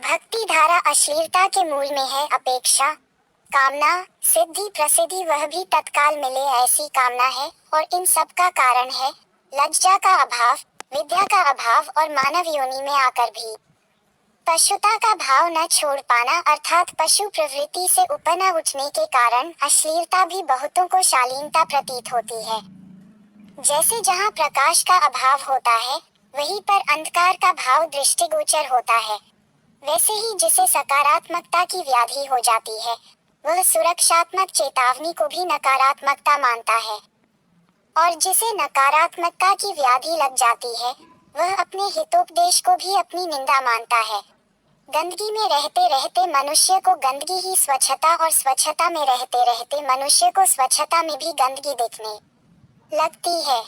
भक्ति धारा अश्लीलता के मूल में है अपेक्षा, कामना, सिद्धि प्रसिद्धि वह भी तत्काल मिले ऐसी कामना है। और इन सब का कारण है लज्जा का अभाव, विद्या का अभाव और मानव योनि में आकर भी पशुता का भाव न छोड़ पाना अर्थात पशु प्रवृत्ति से ऊपर न उठने के कारण अश्लीलता भी बहुतों को शालीनता प्रतीत होती है। जैसे जहाँ प्रकाश का अभाव होता है वहीं पर अंधकार का भाव दृष्टिगोचर होता है, वैसे ही जिसे सकारात्मकता की व्याधि हो जाती है वह सुरक्षात्मक चेतावनी को भी नकारात्मकता मानता है, और जिसे नकारात्मकता की व्याधि लग जाती है वह अपने हितोपदेश को भी अपनी निंदा मानता है। गंदगी में रहते रहते मनुष्य को गंदगी ही स्वच्छता और स्वच्छता में रहते रहते मनुष्य को स्वच्छता में भी गंदगी दिखने लगती है,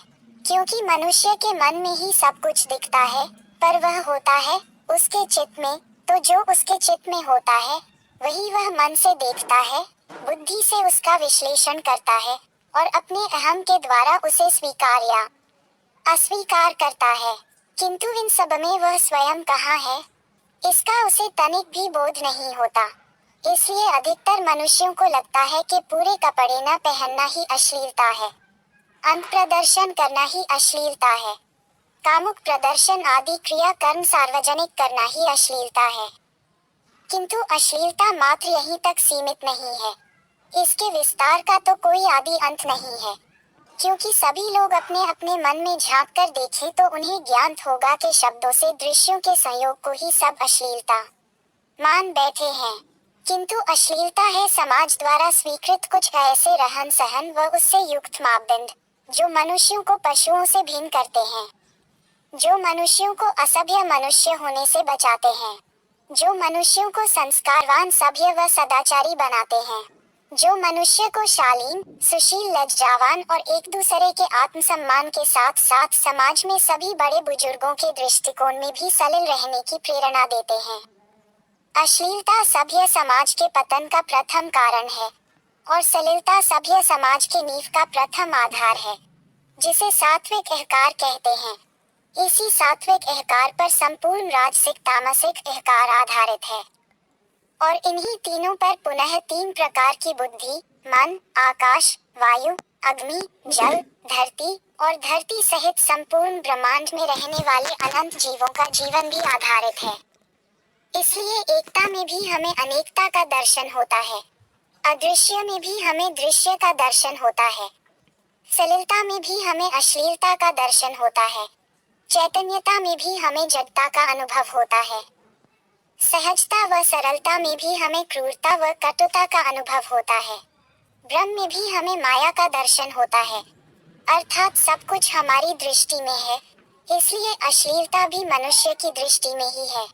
क्योंकि मनुष्य के मन में ही सब कुछ दिखता है पर वह होता है उसके चित्त में, तो जो उसके चित्त में होता है वही वह मन से देखता है, बुद्धि से उसका विश्लेषण करता है और अपने अहम के द्वारा उसे स्वीकार या अस्वीकार करता है। किंतु इन सब में वह स्वयं कहाँ है इसका उसे तनिक भी बोध नहीं होता। इसलिए अधिकतर मनुष्यों को लगता है कि पूरे कपड़े न पहनना ही अश्लीलता है, अंग प्रदर्शन करना ही अश्लीलता है, कामुक प्रदर्शन आदि क्रिया कर्म सार्वजनिक करना ही अश्लीलता है। किंतु अश्लीलता मात्र यहीं तक सीमित नहीं है, इसके विस्तार का तो कोई आदि अंत नहीं है, क्योंकि सभी लोग अपने अपने मन में झांक कर देखें तो उन्हें ज्ञान होगा कि शब्दों से दृश्यों के संयोग को ही सब अश्लीलता मान बैठे हैं। किंतु अश्लीलता है समाज द्वारा स्वीकृत कुछ ऐसे रहन सहन व उससे युक्त मापदंड जो मनुष्यों को पशुओं से भिन्न करते हैं, जो मनुष्यों को असभ्य मनुष्य होने से बचाते हैं, जो मनुष्यों को संस्कारवान सभ्य व सदाचारी बनाते हैं, जो मनुष्य को शालीन सुशील लज्जावान और एक दूसरे के आत्मसम्मान के साथ साथ समाज में सभी बड़े बुजुर्गों के दृष्टिकोण में भी सलिल रहने की प्रेरणा देते हैं। अश्लीलता सभ्य समाज के पतन का प्रथम कारण है और सलिलता सभ्य समाज के नींव का प्रथम आधार है, जिसे सात्विक अहंकार कहते हैं। इसी सात्विक अहंकार पर संपूर्ण राजसिक तामसिक अहंकार आधारित है और इन्हीं तीनों पर पुनः तीन प्रकार की बुद्धि मन, आकाश, वायु, अग्नि, जल, धरती और धरती सहित संपूर्ण ब्रह्मांड में रहने वाले अनंत जीवों का जीवन भी आधारित है। इसलिए एकता में भी हमें अनेकता का दर्शन होता है, अदृश्य में भी हमें दृश्य का दर्शन होता है, सलिलता में भी हमें अश्लीलता का दर्शन होता है, चैतन्यता में भी हमें जड़ता का अनुभव होता है, सहजता व सरलता में भी हमें क्रूरता व कटुता का अनुभव होता है, ब्रह्म में भी हमें माया का दर्शन होता है, अर्थात सब कुछ हमारी दृष्टि में है। इसलिए अश्लीलता भी मनुष्य की दृष्टि में ही है।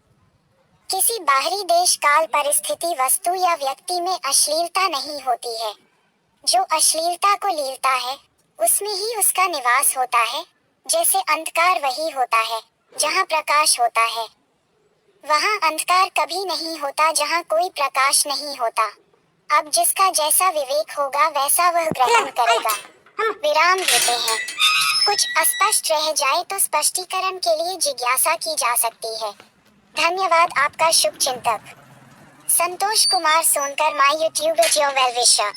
किसी बाहरी देश काल परिस्थिति वस्तु या व्यक्ति में अश्लीलता नहीं होती है। जो अश्लीलता को लीलता है उसमें ही उसका निवास होता है। जैसे अंधकार वही होता है जहाँ प्रकाश होता है, वहाँ अंधकार कभी नहीं होता जहाँ कोई प्रकाश नहीं होता। अब जिसका जैसा विवेक होगा वैसा वह ग्रहण करेगा। विराम देते हैं। कुछ अस्पष्ट रह जाए तो स्पष्टीकरण के लिए जिज्ञासा की जा सकती है। धन्यवाद आपका शुभ चिंतक। Santosh Kumar Sonkar, my YouTube is your well विशर।